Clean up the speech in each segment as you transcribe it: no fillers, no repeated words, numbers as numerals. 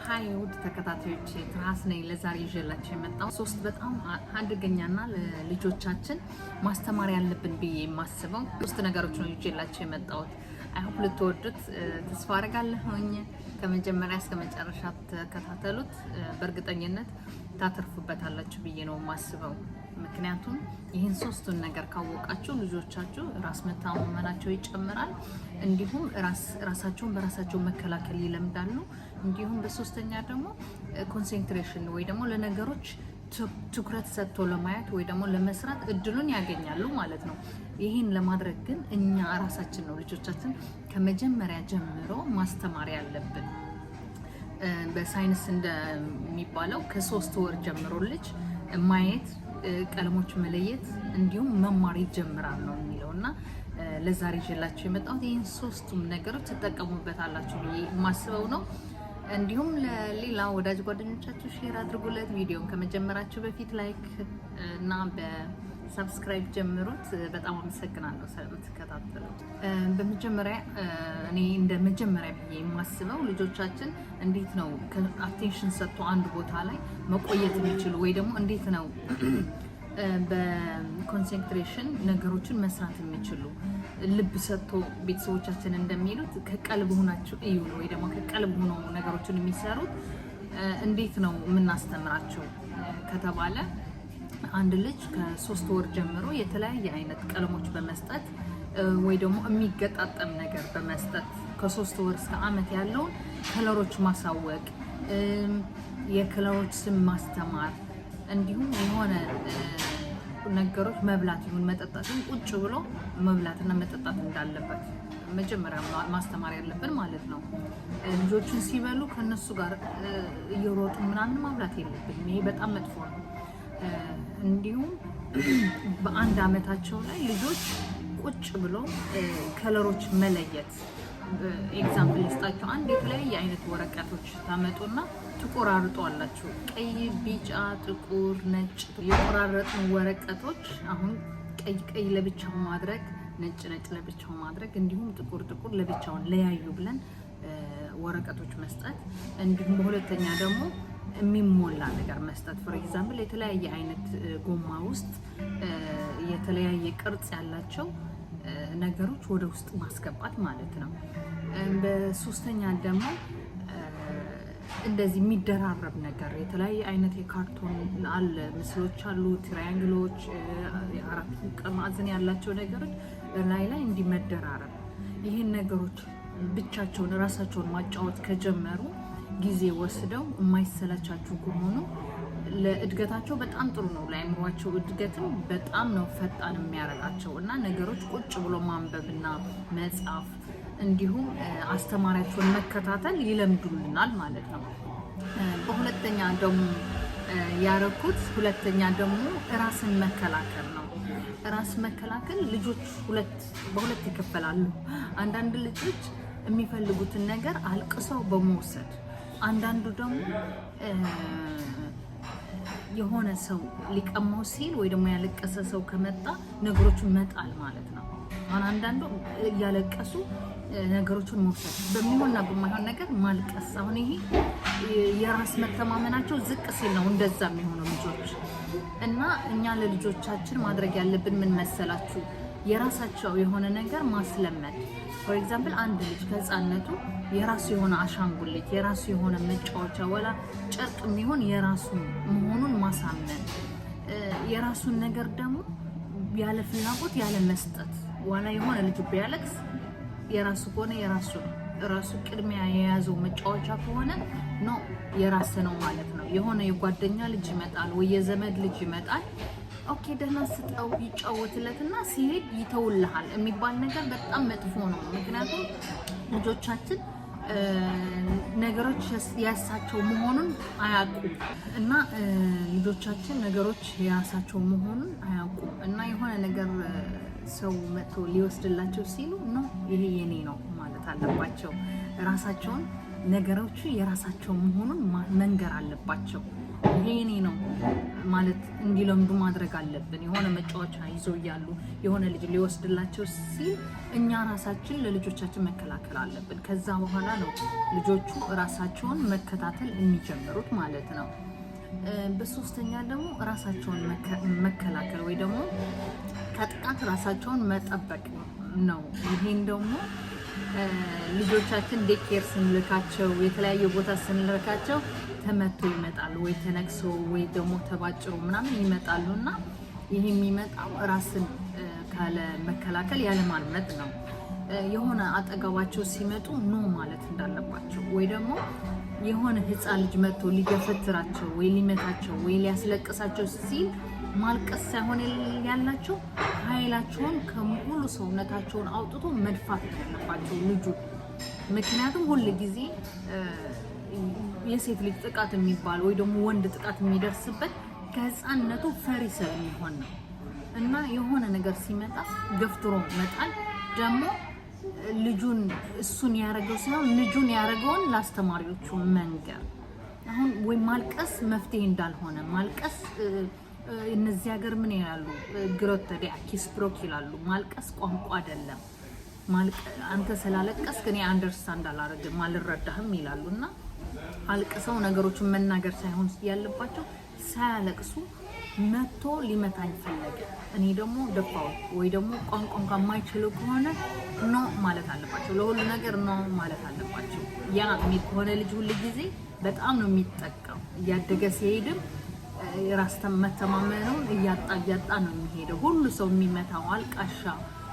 ሃይ ውድ ተከታታዮች ትራስ ነኝ። ለዛሬ ይዤላችሁ የመጣው ሶስት በጣም አደገኛና ለልጆቻችን ማስተማር ያለብን ብዬ የማስበው ሶስት ነገሮች ነው ይዤላችሁ የመጣሁት። አይሆፕ ልትወዱት ተስፋ አደርጋለሁኝ። ከመጀመሪያ እስከ መጨረሻ ተከታተሉት። በእርግጠኝነት ታተርፉበታላችሁ ብዬ ነው የማስበው። ምክንያቱም ይህን ሶስቱን ነገር ካወቃችሁ ልጆቻችሁ ራስ መተማመናቸው ይጨምራል፣ እንዲሁም ራሳቸውን በራሳቸው መከላከል ይለምዳሉ። እንዲሁም በሶስተኛ ደግሞ ኮንሰንትሬሽን ወይ ደግሞ ለነገሮች ትኩረት ሰጥቶ ለማየት ወይ ደግሞ ለመስራት እድሉን ያገኛሉ ማለት ነው። ይህን ለማድረግ ግን እኛ ራሳችን ነው ልጆቻችን ከመጀመሪያ ጀምሮ ማስተማር ያለብን። በሳይንስ እንደሚባለው ከ3 ወር ጀምሮ ልጅ ማየት፣ ቀለሞች መለየት እንዲሁም መማር ይጀምራል ነው የሚለውና ለዛሬ ይዤላችሁ የመጣሁት ይህን ሶስቱም ነገሮች ተጠቀሙበታላችሁ ብዬ የማስበው ነው። እንዲሁም ለሌላ ወዳጅ ጓደኞቻችሁ ሼር አድርጉለት። ቪዲዮን ከመጀመራችሁ በፊት ላይክ እና በሰብስክራይብ ጀምሩት። በጣም አመሰግናለሁ ስለምትከታተሉት። በመጀመሪያ እኔ እንደ መጀመሪያ ብዬ የማስበው ልጆቻችን እንዴት ነው አቴንሽን ሰጥቶ አንድ ቦታ ላይ መቆየት የሚችሉ ወይ ደግሞ እንዴት ነው በኮንሰንትሬሽን ነገሮችን መስራት የሚችሉ ልብ ሰጥቶ ቤተሰቦቻችን እንደሚሉት ከቀልብ ሆናችሁ እዩ ወይ ደግሞ ከቀልብ ሆኖ ነገሮችን የሚሰሩት እንዴት ነው የምናስተምራቸው ከተባለ አንድ ልጅ ከ3 ወር ጀምሮ የተለያየ አይነት ቀለሞች በመስጠት ወይ ደግሞ የሚገጣጠም ነገር በመስጠት ከ3 ወር እስከ ዓመት ያለውን ከለሮች ማሳወቅ፣ የከለሮች ስም ማስተማር እንዲሁም የሆነ ነገሮች መብላት ይሁን መጠጣት ቁጭ ብሎ መብላትና መጠጣት እንዳለበት መጀመሪያ ማስተማር ያለብን ማለት ነው። ልጆችን ሲበሉ ከነሱ ጋር እየሮጡ ምናምን ማብላት የለብንም። ይሄ በጣም መጥፎ ነው። እንዲሁም በአንድ ዓመታቸው ላይ ልጆች ቁጭ ብሎ ከለሮች መለየት ኤግዛምፕል ልስጣችሁ። አንድ የተለያየ አይነት ወረቀቶች ታመጡና ትቆራርጧላችሁ። ቀይ፣ ቢጫ፣ ጥቁር፣ ነጭ የቆራረጡ ወረቀቶች አሁን ቀይ ለብቻው ማድረግ፣ ነጭ ለብቻው ማድረግ እንዲሁም ጥቁር ለብቻውን ለያዩ ብለን ወረቀቶች መስጠት። እንዲሁም በሁለተኛ ደግሞ የሚሞላ ነገር መስጠት። ፎር ኤግዛምፕል የተለያየ አይነት ጎማ ውስጥ የተለያየ ቅርጽ ያላቸው ነገሮች ወደ ውስጥ ማስገባት ማለት ነው። በሶስተኛ ደግሞ እንደዚህ የሚደራረብ ነገር የተለያየ አይነት የካርቶን አለ ምስሎች አሉ፣ ትራያንግሎች፣ የአራት ማዕዘን ያላቸው ነገሮች ላይ እንዲመደራረብ ይህን ነገሮች ብቻቸውን ራሳቸውን ማጫወት ከጀመሩ ጊዜ ወስደው የማይሰለቻችሁ ከሆኑ ለእድገታቸው በጣም ጥሩ ነው። ለአእምሯቸው እድገትም በጣም ነው ፈጣን የሚያደርጋቸው እና ነገሮች ቁጭ ብሎ ማንበብና መጻፍ እንዲሁም አስተማሪያቸውን መከታተል ይለምዱልናል ማለት ነው። በሁለተኛ ደግሞ ያረኩት ደግሞ ራስን መከላከል ነው። ራስ መከላከል ልጆች በሁለት ይከፈላሉ። አንዳንድ ልጆች የሚፈልጉትን ነገር አልቅሰው በመውሰድ፣ አንዳንዱ ደግሞ የሆነ ሰው ሊቀማው ሲል ወይ ደግሞ ያለቀሰ ሰው ከመጣ ነገሮችን መጣል ማለት ነው። አሁን አንዳንዱ እያለቀሱ ነገሮችን መውሰድ፣ በሚሆንና በማይሆን ነገር ማልቀስ። አሁን ይሄ የራስ መተማመናቸው ዝቅ ሲል ነው እንደዛ የሚሆነው ልጆች። እና እኛ ለልጆቻችን ማድረግ ያለብን ምን መሰላችሁ? የራሳቸው የሆነ ነገር ማስለመድ። ፎር ኤግዛምፕል አንድ ልጅ ከህፃነቱ የራሱ የሆነ አሻንጉሊት፣ የራሱ የሆነ መጫወቻ ወላ ጨርቅ የሚሆን የራሱ መሆኑን ማሳመን፣ የራሱን ነገር ደግሞ ያለ ፍላጎት ያለ መስጠት። ዋላ የሆነ ልጅ ቢያለቅስ የራሱ ከሆነ ራሱ ቅድሚያ የያዘው መጫወቻ ከሆነ ነው የራስ ነው ማለት ነው። የሆነ የጓደኛ ልጅ ይመጣል ወይ የዘመድ ልጅ ይመጣል፣ ኦኬ ደህና ስጠው ይጫወትለትና ሲሄድ ይተውልሃል የሚባል ነገር በጣም መጥፎ ነው። ምክንያቱም ልጆቻችን ነገሮች ያሳቸው መሆኑን አያውቁም እና ልጆቻችን ነገሮች ያሳቸው መሆኑን አያውቁም እና የሆነ ነገር ሰው መጥቶ ሊወስድላቸው ሲሉ ነው ይሄ የኔ ነው ማለት አለባቸው። ራሳቸውን ነገሮቹ የራሳቸው መሆኑን መንገር አለባቸው። ይሄ እኔ ነው ማለት እንዲለምዱ ማድረግ አለብን። የሆነ መጫወቻ ይዘው እያሉ የሆነ ልጅ ሊወስድላቸው ሲል እኛ ራሳችን ለልጆቻችን መከላከል አለብን። ከዛ በኋላ ነው ልጆቹ ራሳቸውን መከታተል የሚጀምሩት ማለት ነው። በሶስተኛ ደግሞ ራሳቸውን መከላከል ወይ ደግሞ ከጥቃት ራሳቸውን መጠበቅ ነው። ይሄን ደግሞ ልጆቻችን ዴኬር ስንልካቸው የተለያየ ቦታ ስንልካቸው ተመቶ ይመጣሉ ወይ ተነክሶ ወይ ደግሞ ተባጭሮ ምናምን ይመጣሉና ይሄ የሚመጣው ራስን ካለ መከላከል ያለ ማልመጥ ነው። የሆነ አጠገባቸው ሲመጡ ኖ ማለት እንዳለባቸው ወይ ደግሞ የሆነ ህፃን ልጅ መጥቶ ሊገፈትራቸው ወይ ሊመታቸው ወይ ሊያስለቅሳቸው ሲል ማልቀስ ሳይሆን ያላቸው ኃይላቸውን ከሙሉ ሰውነታቸውን አውጥቶ መድፋት ያለባቸው ልጁ። ምክንያቱም ሁሉ ጊዜ የሴት ልጅ ጥቃት የሚባል ወይ ደግሞ ወንድ ጥቃት የሚደርስበት ከህፃንነቱ ፈሪ ስለሚሆን ነው። እና የሆነ ነገር ሲመጣ ገፍትሮ መጣል ደግሞ ልጁን እሱን ያረገው ሳይሆን ልጁን ያረገውን ለአስተማሪዎቹ መንገር። አሁን ወይ ማልቀስ መፍትሄ እንዳልሆነ ማልቀስ እነዚህ ሀገር ምን ይላሉ? ግሮት ዲያኪስ ብሮክ ይላሉ። ማልቀስ ቋንቋ አይደለም። አንተ ስላለቀስ እኔ አንደርስታንድ አላረግም አልረዳህም ይላሉና አልቅሰው ነገሮችን መናገር ሳይሆን ያለባቸው ሳያለቅሱ መጥቶ ሊመታኝ ፈለገ እኔ ደግሞ ደፋው ወይ ደግሞ ቋንቋን ከማይችለው ከሆነ ኖ ማለት አለባቸው። ለሁሉ ነገር ኖ ማለት አለባቸው። ያ ከሆነ ልጅ ሁሉ ጊዜ በጣም ነው የሚጠቀው። እያደገ ሲሄድም ራስ መተማመኑን እያጣ ነው የሚሄደው። ሁሉ ሰው የሚመታው አልቃሻ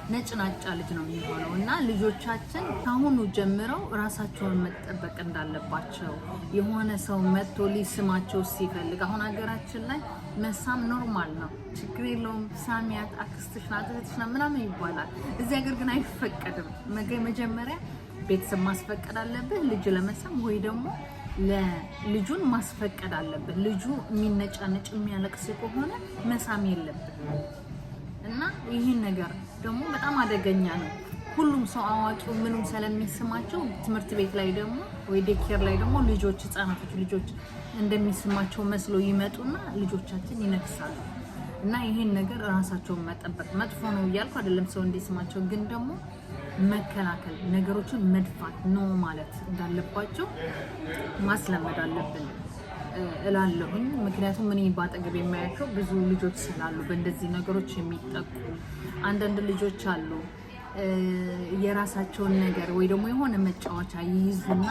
ነጭናጫ ልጅ ነው የሚሆነው። እና ልጆቻችን ካሁኑ ጀምረው ራሳቸውን መጠበቅ እንዳለባቸው የሆነ ሰው መጥቶ ሊስማቸው ሲፈልግ አሁን ሀገራችን ላይ መሳም ኖርማል ነው፣ ችግር የለውም፣ ሳሚያት አክስትሽ ናት እህትሽ ናት ምናምን ይባላል። እዚህ ሀገር ግን አይፈቀድም። መጀመሪያ ቤተሰብ ማስፈቀድ አለብህ ልጅ ለመሳም ወይ ደግሞ ለልጁን ማስፈቀድ አለብህ። ልጁ የሚነጫነጭ የሚያለቅስ ከሆነ መሳም የለብህ። እና ይህን ነገር ደግሞ በጣም አደገኛ ነው። ሁሉም ሰው አዋቂው ምንም ስለሚስማቸው ትምህርት ቤት ላይ ደግሞ ወይ ዴኬር ላይ ደግሞ ልጆች ህፃናቶች ልጆች እንደሚስማቸው መስሎ ይመጡና ልጆቻችን ይነክሳሉ። እና ይሄን ነገር ራሳቸውን መጠበቅ መጥፎ ነው እያልኩ አይደለም ሰው እንዲስማቸው፣ ግን ደግሞ መከላከል ነገሮችን መድፋት ነው ማለት እንዳለባቸው ማስለመድ አለብን እላለሁኝ። ምክንያቱም እኔ ባጠገብ የማያቸው ብዙ ልጆች ስላሉ በእንደዚህ ነገሮች የሚጠቁ አንዳንድ ልጆች አሉ። የራሳቸውን ነገር ወይ ደግሞ የሆነ መጫወቻ ይይዙና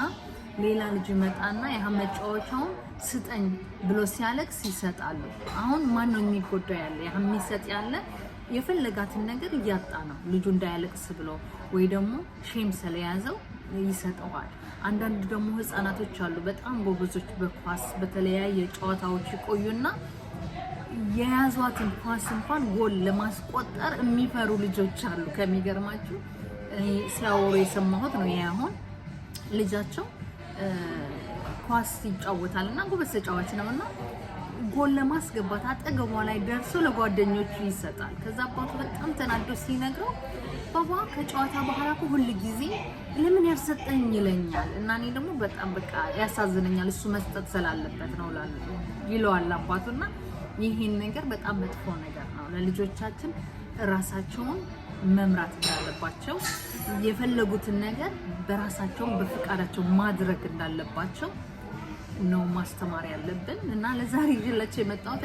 ሌላ ልጅ መጣና ያ መጫወቻውን ስጠኝ ብሎ ሲያለቅስ ይሰጣሉ። አሁን ማን ነው የሚጎዳው? ያለ ያ የሚሰጥ ያለ የፈለጋትን ነገር እያጣ ነው ልጁ እንዳያለቅስ ብሎ ወይ ደግሞ ሼም ስለያዘው ይሰጠዋል። አንዳንድ ደግሞ ህፃናቶች አሉ በጣም ጎበዞች በኳስ በተለያየ ጨዋታዎች ይቆዩና የያዟትን ኳስ እንኳን ጎል ለማስቆጠር የሚፈሩ ልጆች አሉ። ከሚገርማችሁ ሲያወሩ የሰማሁት ነው። አሁን ልጃቸው ኳስ ይጫወታልና ጎበዝ ተጫዋች ነውና ጎል ለማስገባት አጠገቧ ላይ ደርሶ ለጓደኞቹ ይሰጣል። ከዛ አባቱ በጣም ተናዶ ሲነግረው ባባ ከጨዋታ በኋላ እኮ ሁሉ ጊዜ ለምን ያልሰጠኝ ይለኛል እና እኔ ደግሞ በጣም በቃ ያሳዝነኛል እሱ መስጠት ስላለበት ነው ይለዋል አባቱና ይሄን ነገር በጣም መጥፎ ነገር ነው። ለልጆቻችን ራሳቸውን መምራት እንዳለባቸው የፈለጉትን ነገር በራሳቸው በፍቃዳቸው ማድረግ እንዳለባቸው ነው ማስተማር ያለብን። እና ለዛሬ ይዤላችሁ የመጣሁት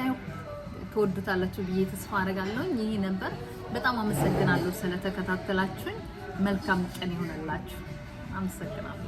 ተወዱታላችሁ ብዬ ተስፋ አደርጋለሁ። ይሄ ነበር። በጣም አመሰግናለሁ ስለተከታተላችሁኝ። መልካም ቀን ይሁንላችሁ። አመሰግናለሁ።